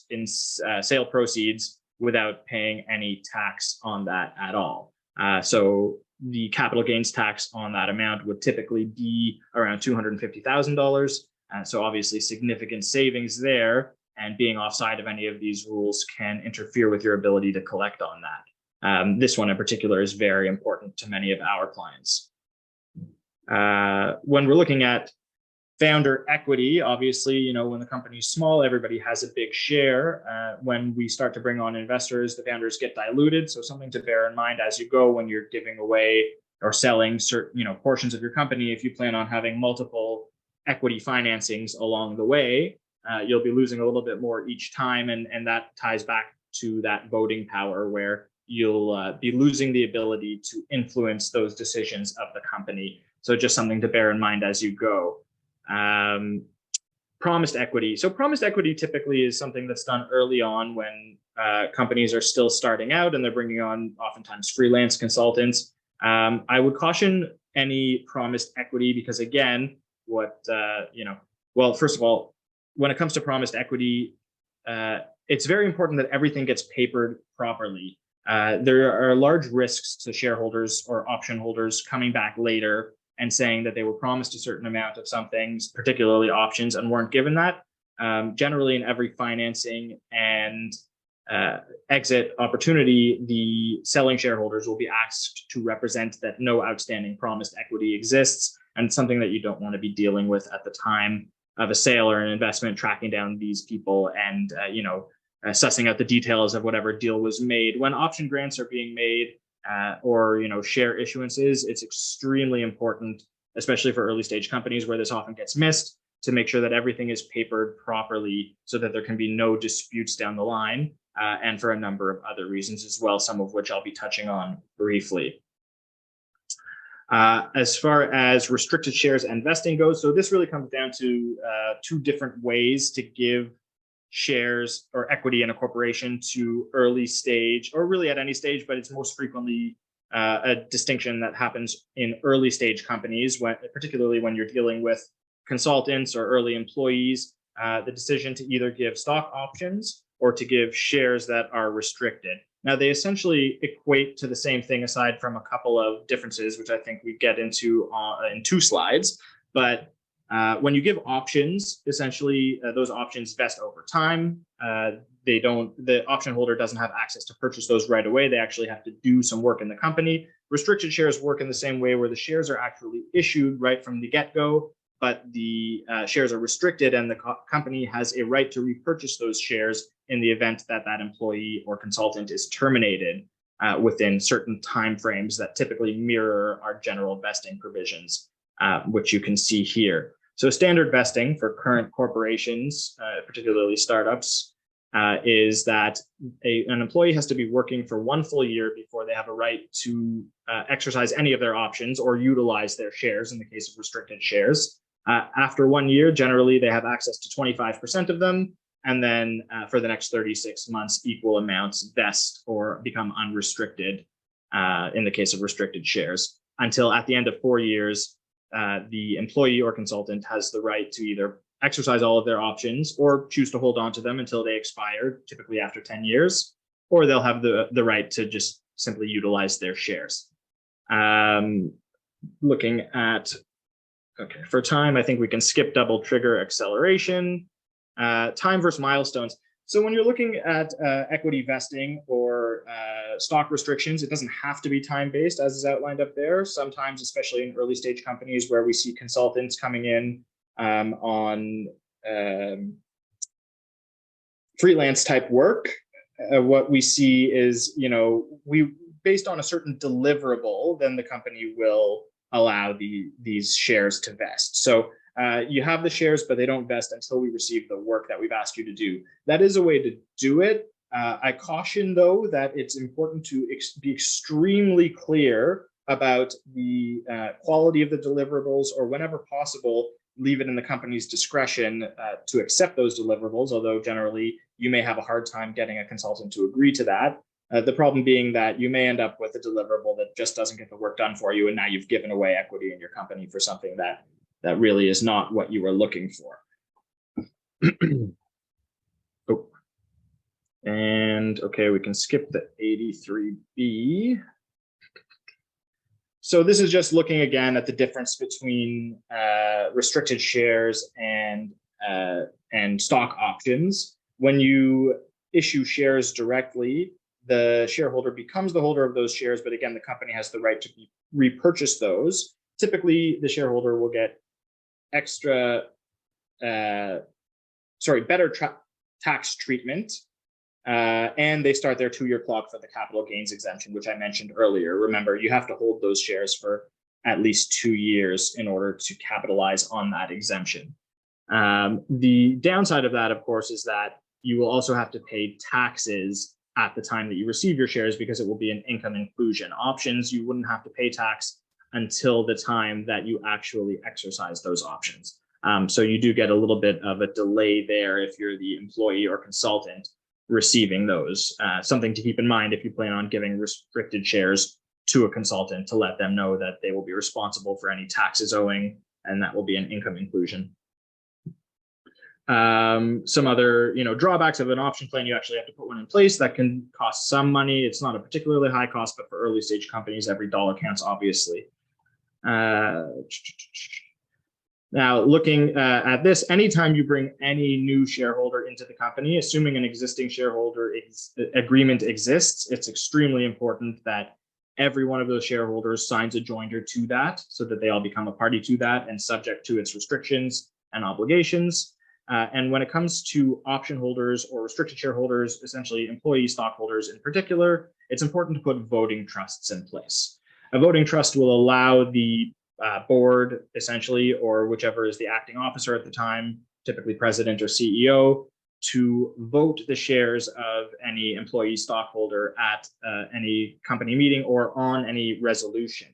in sale proceeds without paying any tax on that at all. So the capital gains tax on that amount would typically be around $250,000. So obviously significant savings there, and being offside of any of these rules can interfere with your ability to collect on that. This one in particular is very important to many of our clients. When we're looking at founder equity, obviously, when the company's small, everybody has a big share. When we start to bring on investors, the founders get diluted. So something to bear in mind as you go when you're giving away or selling certain, portions of your company. If you plan on having multiple equity financings along the way, you'll be losing a little bit more each time. And that ties back to that voting power where you'll be losing the ability to influence those decisions of the company. So just something to bear in mind as you go. Promised equity. So promised equity typically is something that's done early on when companies are still starting out and they're bringing on oftentimes freelance consultants. I would caution any promised equity because, again, first of all, when it comes to promised equity, it's very important that everything gets papered properly. There are large risks to shareholders or option holders coming back later and saying that they were promised a certain amount of some things, particularly options, and weren't given that. Generally, in every financing and exit opportunity, the selling shareholders will be asked to represent that no outstanding promised equity exists, and something that you don't want to be dealing with at the time of a sale or an investment, tracking down these people and sussing out the details of whatever deal was made. When option grants are being made, or share issuances, it's extremely important, especially for early stage companies where this often gets missed, to make sure that everything is papered properly so that there can be no disputes down the line, and for a number of other reasons as well, some of which I'll be touching on briefly. As far as restricted shares and vesting goes, so this really comes down to two different ways to give shares or equity in a corporation to early stage, or really at any stage, but it's most frequently a distinction that happens in early stage companies, particularly when you're dealing with consultants or early employees, the decision to either give stock options or to give shares that are restricted. Now, they essentially equate to the same thing aside from a couple of differences, which I think we get into in 2 slides. But when you give options, essentially those options vest over time. The option holder doesn't have access to purchase those right away. They actually have to do some work in the company. Restricted shares work in the same way, where the shares are actually issued right from the get-go, but the shares are restricted, and the company has a right to repurchase those shares in the event that that employee or consultant is terminated within certain timeframes that typically mirror our general vesting provisions, which you can see here. So standard vesting for current corporations, particularly startups, is that an employee has to be working for 1 full year before they have a right to exercise any of their options or utilize their shares in the case of restricted shares. After 1 year, generally they have access to 25% of them, and then for the next 36 months, equal amounts vest or become unrestricted in the case of restricted shares, until at the end of 4 years, the employee or consultant has the right to either exercise all of their options or choose to hold on to them until they expire, typically after 10 years, or they'll have the right to just simply utilize their shares. Looking at, okay, for time, I think we can skip double trigger acceleration. Time versus milestones. So when you're looking at equity vesting or stock restrictions, it doesn't have to be time-based, as is outlined up there. Sometimes, especially in early stage companies where we see consultants coming in on freelance type work, what we see is, based on a certain deliverable, then the company will allow these shares to vest. So you have the shares, but they don't vest until we receive the work that we've asked you to do. That is a way to do it. I caution, though, that it's important to be extremely clear about the quality of the deliverables, or whenever possible, leave it in the company's discretion to accept those deliverables, although generally you may have a hard time getting a consultant to agree to that. The problem being that you may end up with a deliverable that just doesn't get the work done for you, and now you've given away equity in your company for something that really is not what you were looking for. Oh. And okay, we can skip the 83B. So this is just looking again at the difference between restricted shares and stock options. When you issue shares directly, the shareholder becomes the holder of those shares, but again, the company has the right to repurchase those. Typically, the shareholder will get better tax treatment, and they start their 2-year clock for the capital gains exemption, which I mentioned earlier. Remember, you have to hold those shares for at least 2 years in order to capitalize on that exemption. The downside of that, of course, is that you will also have to pay taxes at the time that you receive your shares, because it will be an income inclusion. Options, you wouldn't have to pay tax until the time that you actually exercise those options. So you do get a little bit of a delay there if you're the employee or consultant receiving those. Something to keep in mind if you plan on giving restricted shares to a consultant, to let them know that they will be responsible for any taxes owing, and that will be an income inclusion. Some other drawbacks of an option plan: you actually have to put one in place. That can cost some money. It's not a particularly high cost, but for early stage companies, every dollar counts, obviously. Now, looking at this, anytime you bring any new shareholder into the company, assuming an existing shareholder agreement exists, it's extremely important that every one of those shareholders signs a joinder to that, so that they all become a party to that and subject to its restrictions and obligations. And when it comes to option holders or restricted shareholders, essentially employee stockholders in particular, it's important to put voting trusts in place. A voting trust will allow the board, essentially, or whichever is the acting officer at the time, typically president or CEO, to vote the shares of any employee stockholder at any company meeting or on any resolution.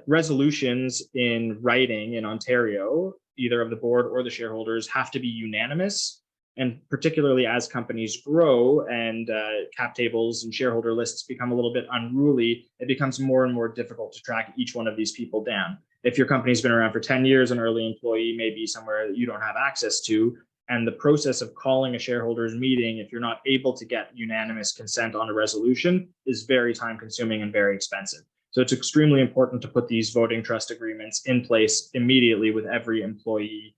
Resolutions in writing in Ontario, either of the board or the shareholders, have to be unanimous. And particularly as companies grow and cap tables and shareholder lists become a little bit unruly, it becomes more and more difficult to track each one of these people down. If your company's been around for 10 years, an early employee may be somewhere that you don't have access to. And the process of calling a shareholders meeting, if you're not able to get unanimous consent on a resolution, is very time consuming and very expensive. So it's extremely important to put these voting trust agreements in place immediately with every employee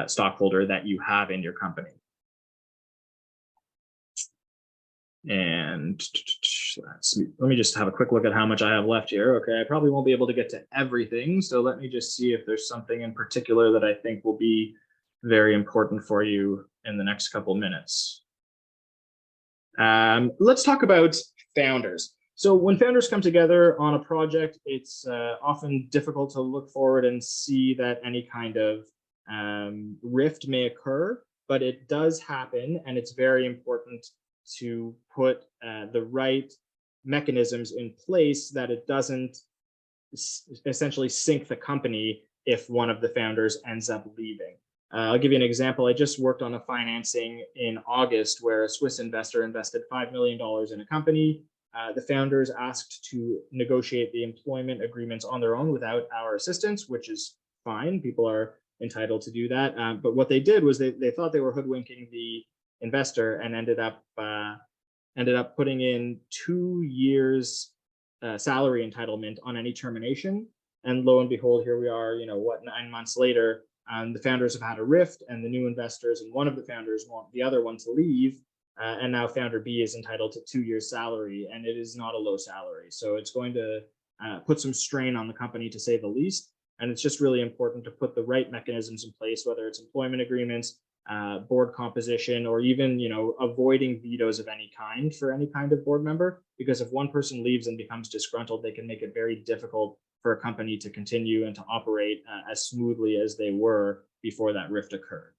stockholder that you have in your company. And let me just have a quick look at how much I have left here. Okay, I probably won't be able to get to everything. So let me just see if there's something in particular that I think will be very important for you in the next couple minutes. Let's talk about founders. So when founders come together on a project, it's often difficult to look forward and see that any kind of rift may occur, but it does happen, and it's very important to put the right mechanisms in place that it doesn't essentially sink the company if one of the founders ends up leaving. I'll give you an example. I just worked on a financing in August where a Swiss investor invested $5 million in a company. The founders asked to negotiate the employment agreements on their own without our assistance, which is fine. People are entitled to do that. But what they did was they thought they were hoodwinking the investor and ended up putting in 2 years salary entitlement on any termination. And lo and behold, here we are, 9 months later, the founders have had a rift, and the new investors and one of the founders want the other one to leave. And now founder B is entitled to 2 years salary, and it is not a low salary. So it's going to put some strain on the company, to say the least. And it's just really important to put the right mechanisms in place, whether it's employment agreements, board composition, or even, avoiding vetoes of any kind for any kind of board member. Because if one person leaves and becomes disgruntled, they can make it very difficult for a company to continue and to operate as smoothly as they were before that rift occurred.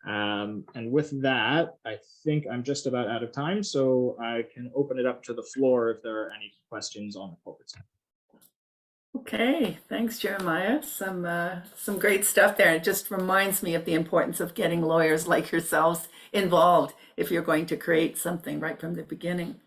And with that, I think I'm just about out of time, so I can open it up to the floor if there are any questions on the corporate side. Okay, thanks, Jeremiah. Some great stuff there. It just reminds me of the importance of getting lawyers like yourselves involved if you're going to create something right from the beginning.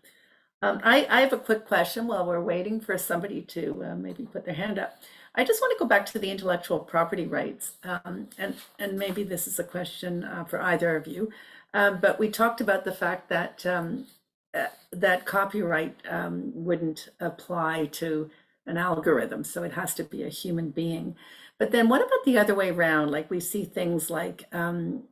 I have a quick question while we're waiting for somebody to maybe put their hand up. I just want to go back to the intellectual property rights, and maybe this is a question for either of you, but we talked about the fact that that copyright wouldn't apply to an algorithm, so it has to be a human being. But then what about the other way around? Like we see things like, DALI,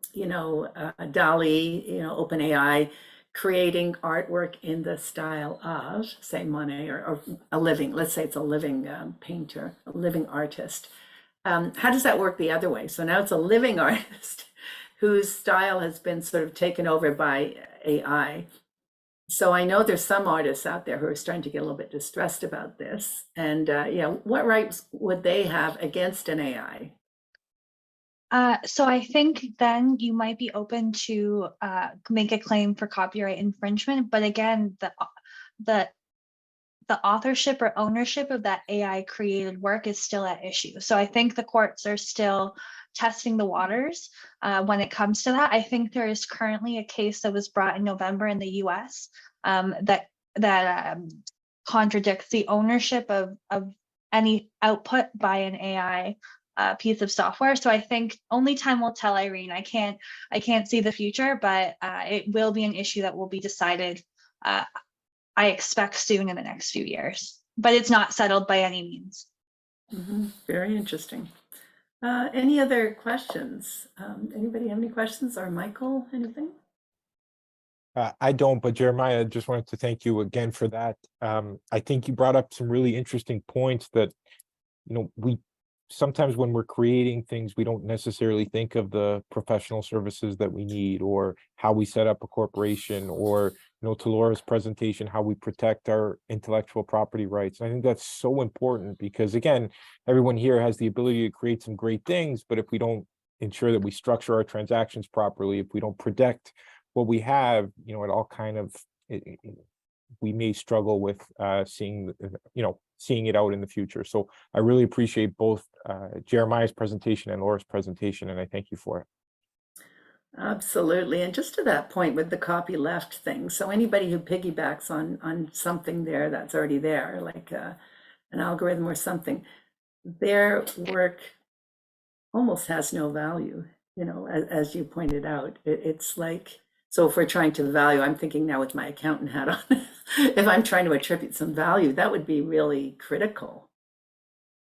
OpenAI, creating artwork in the style of, say, Monet, or a living, let's say it's a living painter, a living artist. How does that work the other way? So now it's a living artist whose style has been sort of taken over by AI. So I know there's some artists out there who are starting to get a little bit distressed about this. And what rights would they have against an AI? So I think then you might be open to make a claim for copyright infringement, but again, the authorship or ownership of that AI created work is still at issue. So I think the courts are still testing the waters when it comes to that. I think there is currently a case that was brought in November in the US that contradicts the ownership of any output by an AI piece of software. So I think only time will tell, Irene. I can't see the future, but it will be an issue that will be decided, I expect, soon in the next few years, but it's not settled by any means. Mm-hmm. Very interesting. Any other questions? Anybody have any questions? Or Michael, anything? I don't, but Jeremiah, just wanted to thank you again for that. I think you brought up some really interesting points that, we sometimes when we're creating things, we don't necessarily think of the professional services that we need, or how we set up a corporation, or to Laura's presentation, how we protect our intellectual property rights. And I think that's so important because, again, everyone here has the ability to create some great things, but if we don't ensure that we structure our transactions properly, if we don't protect what we have, it all kind of, we may struggle with seeing it out in the future. So I really appreciate both Jeremiah's presentation and Laura's presentation, and I thank you for it. Absolutely. And just to that point with the copyleft thing, so anybody who piggybacks on something there that's already there, like an algorithm or something, their work almost has no value, as you pointed out. It's like, so if we're trying to value, I'm thinking now with my accountant hat on, if I'm trying to attribute some value, that would be really critical.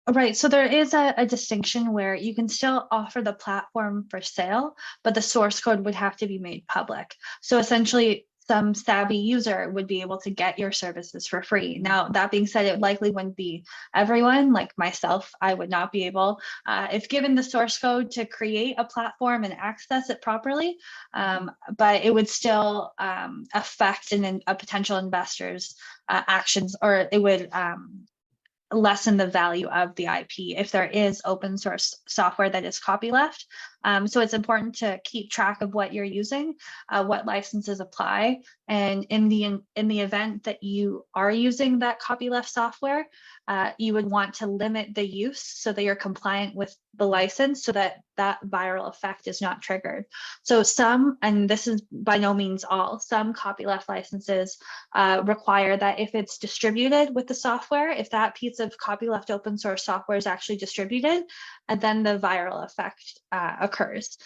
Right. So there is a distinction where you can still offer the platform for sale, but the source code would have to be made public. So essentially, some savvy user would be able to get your services for free. Now, that being said, it likely wouldn't be everyone. Like myself, I would not be able, if given the source code, to create a platform and access it properly, but it would still affect a potential investor's actions, or it would lessen the value of the IP if there is open source software that is copyleft. So it's important to keep track of what you're using, what licenses apply, and in the event that you are using that copyleft software, you would want to limit the use so that you're compliant with the license, so that that viral effect is not triggered. So some, and this is by no means all, some copyleft licenses require that if it's distributed with the software, if that piece of copyleft open source software is actually distributed, and then the viral effect occurs,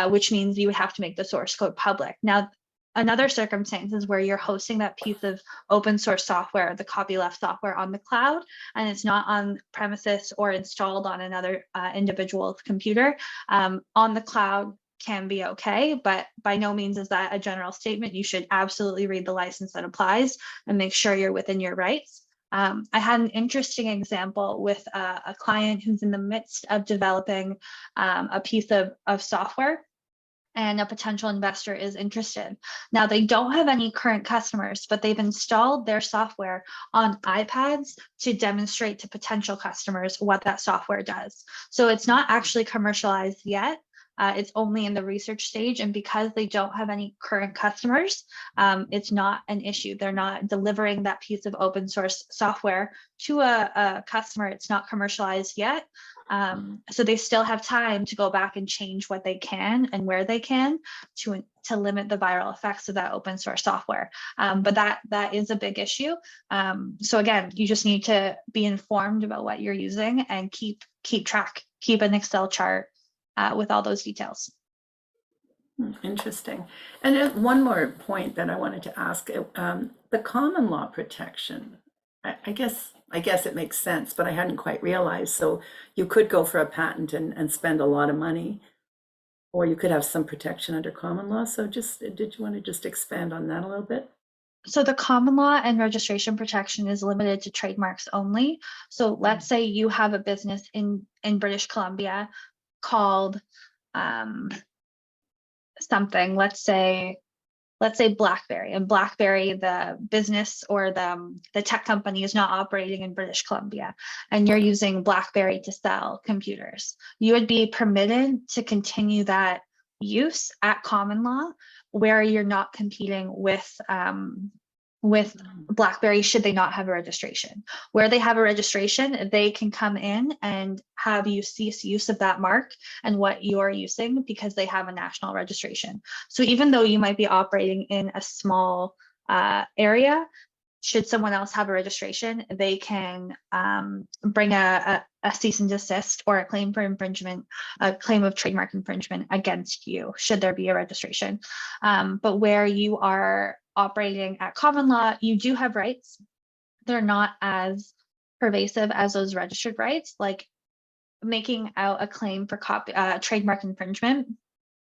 which means you would have to make the source code public. Now, another circumstance is where you're hosting that piece of open source software, the copyleft software, on the cloud, and it's not on premises or installed on another individual's computer. On the cloud can be okay, but by no means is that a general statement. You should absolutely read the license that applies and make sure you're within your rights. I had an interesting example with a client who's in the midst of developing a piece of software, and a potential investor is interested. Now, they don't have any current customers, but they've installed their software on iPads to demonstrate to potential customers what that software does. So it's not actually commercialized yet. It's only in the research stage, and because they don't have any current customers, it's not an issue. They're not delivering that piece of open source software to a customer. It's not commercialized yet. So they still have time to go back and change what they can and where they can to limit the viral effects of that open source software. But that is a big issue. So again, you just need to be informed about what you're using and keep track, keep an Excel chart with all those details. Interesting. And one more point that I wanted to ask, the common law protection, I guess it makes sense, but I hadn't quite realized. So you could go for a patent and spend a lot of money, or you could have some protection under common law. So did you want to just expand on that a little bit? So the common law and registration protection is limited to trademarks only. So let's say you have a business in British Columbia called something, let's say BlackBerry, and BlackBerry, the business or the tech company, is not operating in British Columbia, and you're using BlackBerry to sell computers. You would be permitted to continue that use at common law, where you're not competing with BlackBerry should they not have a registration. Where they have a registration, they can come in and have you cease use of that mark and what you're using because they have a national registration. So even though you might be operating in a small area, should someone else have a registration, they can bring a cease and desist or a claim for infringement, a claim of trademark infringement against you, should there be a registration. But where you are operating at common law, you do have rights. They're not as pervasive as those registered rights. Like making out a claim for trademark infringement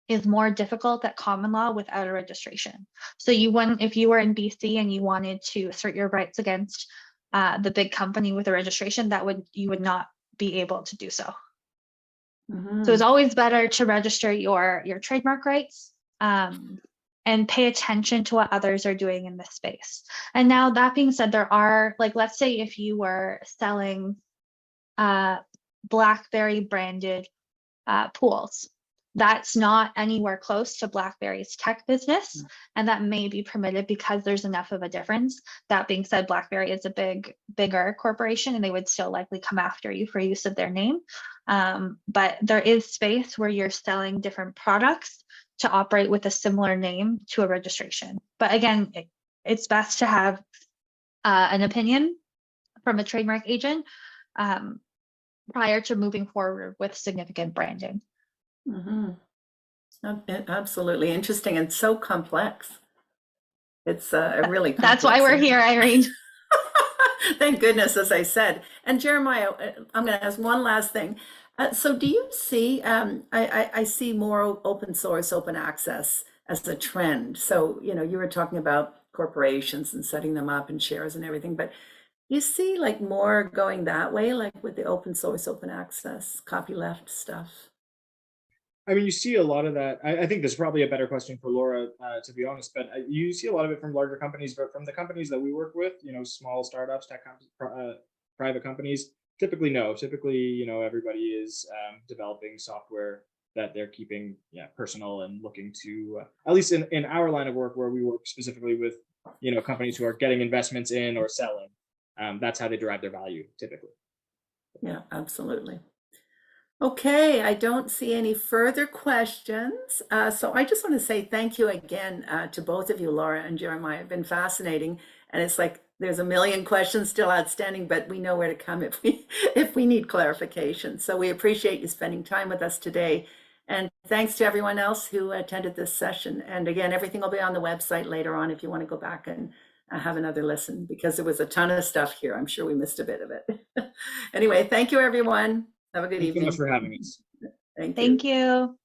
is more difficult at common law without a registration. So you wouldn't, if you were in BC and you wanted to assert your rights against the big company with a registration, you would not be able to do so. So it's always better to register your trademark rights. and pay attention to what others are doing in this space. And now that being said, there are, like, let's say if you were selling BlackBerry branded pools, that's not anywhere close to BlackBerry's tech business, and that may be permitted because there's enough of a difference. That being said, BlackBerry is a bigger corporation, and they would still likely come after you for use of their name. But there is space where you're selling different products to operate with a similar name to a registration. But again, it's best to have an opinion from a trademark agent prior to moving forward with significant branding. Mm-hmm. Absolutely interesting and so complex. It's a really That's why we're here, Irene. Thank goodness, as I said. And Jeremiah, I'm going to ask one last thing. So do you see, I see more open source, open access as a trend. So, you know, you were talking about corporations and setting them up and shares and everything, but you see like more going that way, like with the open source, open access, copyleft stuff? I mean, you see a lot of that. I think this is probably a better question for Laura, to be honest, but you see a lot of it from larger companies, but from the companies that we work with, you know, small startups, tech private companies, typically no. Typically, you know, everybody is developing software that they're keeping personal and looking to, at least in our line of work where we work specifically with, you know, companies who are getting investments in or selling. That's how they derive their value typically. Yeah, absolutely. Okay, I don't see any further questions. So I just want to say thank you again to both of you, Laura and Jeremiah. It's been fascinating. And it's like there's a million questions still outstanding, but we know where to come if we need clarification. So we appreciate you spending time with us today. And thanks to everyone else who attended this session. And again, everything will be on the website later on if you want to go back and have another listen, because there was a ton of stuff here. I'm sure we missed a bit of it. Anyway, thank you, everyone. Have a good evening. Thank you so much for having us. Thank you. Thank you.